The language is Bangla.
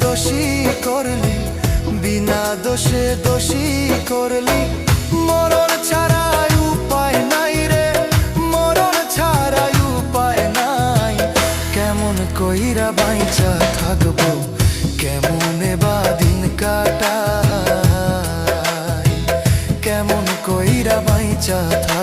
দোষী করলি, বিনা দোষে দোষী করলি। মরণ ছাড়াই উপায় নাই রে, মরণ ছাড়াই উপায় নাই। কেমন কইরা বাইচা থাকবো, কেমনে বা দিন কাটাই, কেমন কইরা বাইচা থাকবো।